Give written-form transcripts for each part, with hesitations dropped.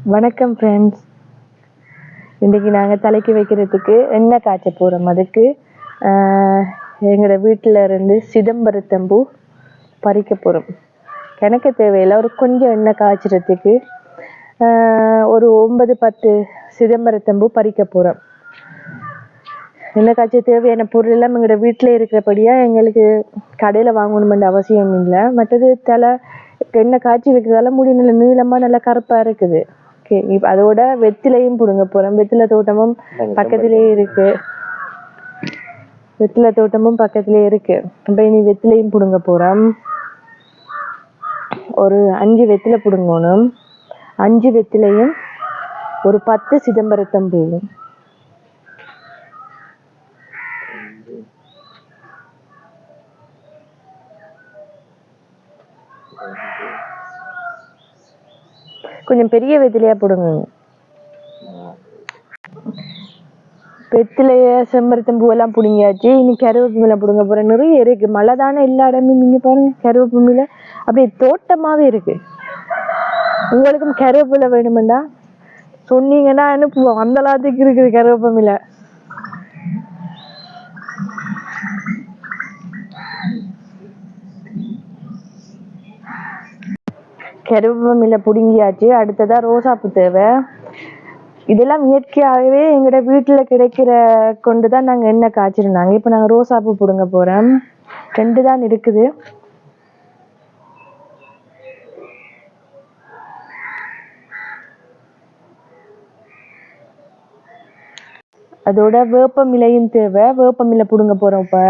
வணக்கம் ஃப்ரெண்ட்ஸ். இன்றைக்கி நாங்கள் தலைக்கு வைக்கிறதுக்கு எண்ணெய் காய்ச்ச போகிறோம். அதுக்கு எங்களோட வீட்டில் இருந்து சிதம்பரத்தம்பூ பறிக்க போகிறோம். எனக்கு தேவையில்லை, ஒரு கொஞ்சம் எண்ணெய் காய்ச்சறதுக்கு ஒரு 9-10 சிதம்பரத்தம்பூ பறிக்க போகிறோம். எண்ணெய் காய்ச்ச தேவையான பொருள் எல்லாம் எங்களோட வீட்டில் இருக்கிறபடியாக எங்களுக்கு கடையில் வாங்கணுமென்ற அவசியம் இல்லை. மற்றது எண்ணெய் காய்ச்சி வைக்கிறதால முடி நல்ல நீளமாக நல்லா கருப்பாக இருக்குது. ஓகே, இப்போ அதோட வெத்திலையும் பிடுங்க போகிறோம். வெத்திலை தோட்டமும் பக்கத்துலேயே இருக்குது. இப்போ இனி வெத்திலையும் பிடுங்க போகிறோம். ஒரு 5 வெத்திலை பிடுங்கணும். 5 வெத்திலையும் ஒரு 10 சிதம்பரத்தம்பூவும். கொஞ்சம் பெரிய வெத்திலையா பிடுங்க. வெத்திலைய செம்பருத்தம்பூ எல்லாம் பிடுங்கியாச்சு. இனி கருவேப்பமில பிடுங்க போறேன். நிறைய இருக்கு, மழை தானே எல்லா இடமும். நீங்க பாருங்க, கருவேப்பமில அப்படியே தோட்டமாவே இருக்கு. உங்களுக்கும் கருவேப்பிலை வேணுமெண்டா சொன்னீங்கன்னா அனுப்புவோம். அந்த எல்லாத்துக்கு இருக்குது கருவேப்பமில. கருவேப்பமில பிடுங்கியாச்சு. அடுத்ததா ரோசாப்பூ தேவை. இதெல்லாம் இயற்கையாகவே எங்களோட வீட்டில் கிடைக்கிற கொண்டு தான் நாங்கள் எண்ணெய் காய்ச்சிருந்தாங்க. இப்போ நாங்கள் ரோசாப்பூ பிடுங்க போகிறோம். 2 தான் இருக்குது. அதோட வேப்பமிலையும் தேவை. வேப்பமிலை பிடுங்க போகிறோம். இப்போ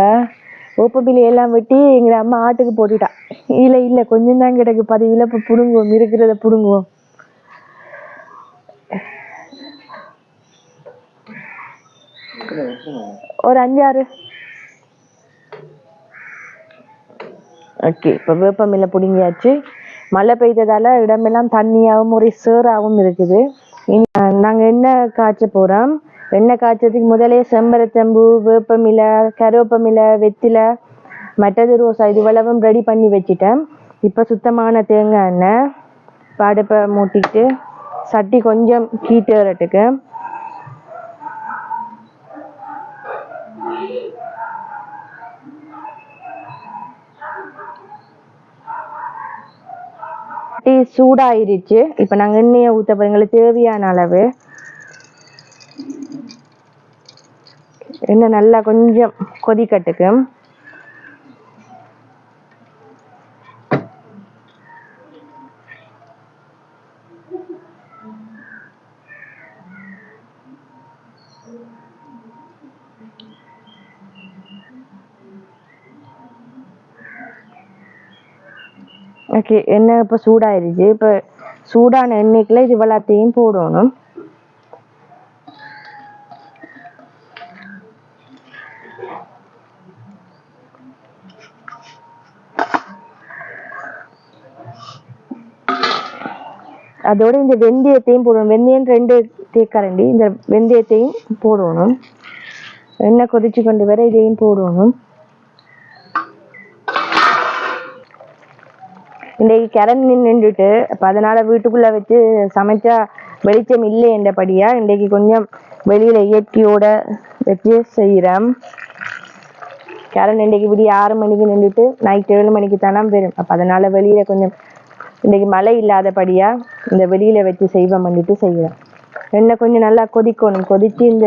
வேப்பமிலையெல்லாம் வெட்டி எங்களை அம்மா ஆட்டுக்கு போட்டுட்டா. இல்லை கொஞ்சம் தான் கிடக்கு, 10 இலை. இப்போ பிடுங்குவோம், இருக்கிறத பிடுங்குவோம். ஒரு 5-6. ஓகே, இப்போ வேப்பமில்லை பிடுங்கியாச்சு. மழை பெய்ததால இடமெல்லாம் தண்ணியாகவும் ஒரே சேராகவும் இருக்குது. இனி நாங்கள் எண்ணெய் காய்ச்ச போகிறோம். எண்ணெய் காய்ச்சதுக்கு முதலே செம்பருத்தம்பூ, வேப்பமிலை, கருவேப்பமிலை, வெத்திலை, மற்றது ரோசா இது இவ்வளவும் ரெடி பண்ணி வச்சுட்டேன். இப்போ சுத்தமான தேங்காய் எண்ணெய் அடுப்பை மூட்டிட்டு சட்டி கொஞ்சம் ஹீட் ஏறட்டுக்கு. சூடாயிருச்சு. இப்ப நாங்க எண்ணெயை ஊத்த போறோம். எங்களுக்கு தேவையான அளவு எண்ணெய் நல்லா கொஞ்சம் கொதிக்கட்டுக்கு. ஓகே, எண்ணெய் இப்போ சூடாயிருச்சு. இப்போ சூடான எண்ணெய்க்குள்ள இது எல்லாத்தையும் போடணும். அதோட இந்த வெந்தயத்தையும் போடணும். வெந்தயம் 2 தேக்கரண்டி இந்த வெந்தயத்தையும் போடணும். எண்ணெய் கொதிச்சு கொண்டு வர இதையும் போடணும். இன்றைக்கு கரண்ட் நின்றுட்டு, அப்போ அதனால் வீட்டுக்குள்ளே வச்சு சமைச்சா வெளிச்சம் இல்லை என்றபடியாக இன்றைக்கு கொஞ்சம் வெளியில் இயற்கையோட வச்சு செய்கிறேன். கரண்ட் இன்றைக்கு விடிய 6 மணிக்கு நின்றுட்டு நைட் 7 மணிக்கு தானே வரும். அப்போ அதனால் வெளியில் கொஞ்சம் இன்றைக்கி மழை இல்லாதபடியாக இந்த வெளியில் வச்சு செய்வேன் பண்ணிட்டு செய்கிறேன். எண்ணெய் கொஞ்சம் நல்லா கொதிக்கணும். கொதித்து இந்த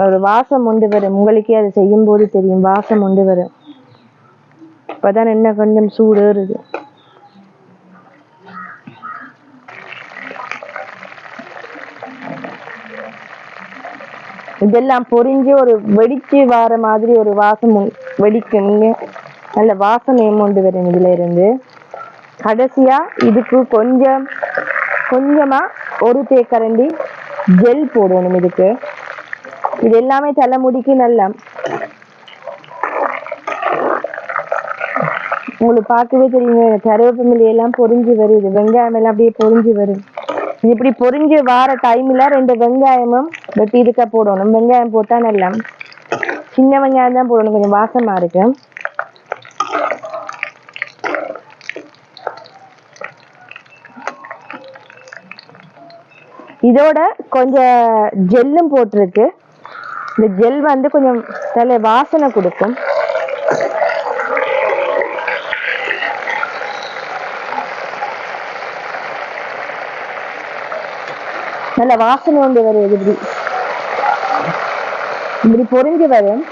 ஒரு வாசம் கொண்டு வரும். உங்களுக்கே அது செய்யும்போது தெரியும், வாசம் கொண்டு வரும். இப்போ தான் எண்ணெய் கொஞ்சம் சூடு ஏறுது. இதெல்லாம் பொரிஞ்சு ஒரு வெடிச்சு வார மாதிரி ஒரு வாசம் வெடிக்குங்க. நல்ல வாசனையும் கொண்டு வரும். இதுல இருந்து கடைசியா இதுக்கு கொஞ்சமா ஒரு தேக்கரண்டி ஜெல் போடணும். இதுக்கு இது எல்லாமே தலைமுடிக்கு நல்லா. உங்களுக்கு பார்க்கவே தெரியுங்க, கருவேப்பமிலை எல்லாம் பொரிஞ்சு வருது. வெங்காயம் எல்லாம் அப்படியே பொரிஞ்சு வரும். இப்படி பொரிஞ்சு வார டைம்ல 2 வெங்காயமும் வெட்டி இருக்க போடணும். வெங்காயம் போட்டா நல்லா, சின்ன வெங்காயம் தான் போடணும், கொஞ்சம் வாசமா இருக்கு. இதோட கொஞ்சம் ஜெல்லும் போட்டிருக்கு. இந்த ஜெல் வந்து கொஞ்சம் நல்ல வாசனை கொடுக்கும். நல்ல வாசனை கொண்டு வருது. இப்படி இப்படி பொரிஞ்சு வரும்.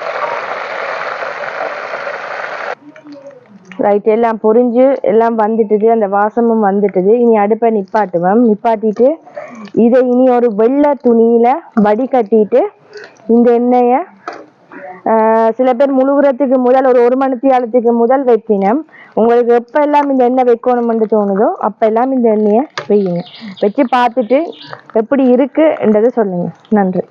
ரைட், எல்லாம் பொரிஞ்சு எல்லாம் வந்துட்டுது, அந்த வாசமும் வந்துட்டுது. இனி அடுப்பை நிப்பாட்டுவோம். நிப்பாட்டிட்டு இதை இனி ஒரு வெள்ளை துணியில வடிகட்டிட்டு இந்த எண்ணெயை சில பேர் முழுகுறதுக்கு முதல் ஒரு மணித்தியாலத்துக்கு முதல் வைப்பினம். உங்களுக்கு எப்ப எல்லாம் இந்த எண்ணெய் வைக்கணும்னு தோணுதோ அப்ப எல்லாம் இந்த எண்ணெயை வையுங்க. வச்சு பார்த்துட்டு எப்படி இருக்குன்றதை சொல்லுங்க. நன்றி.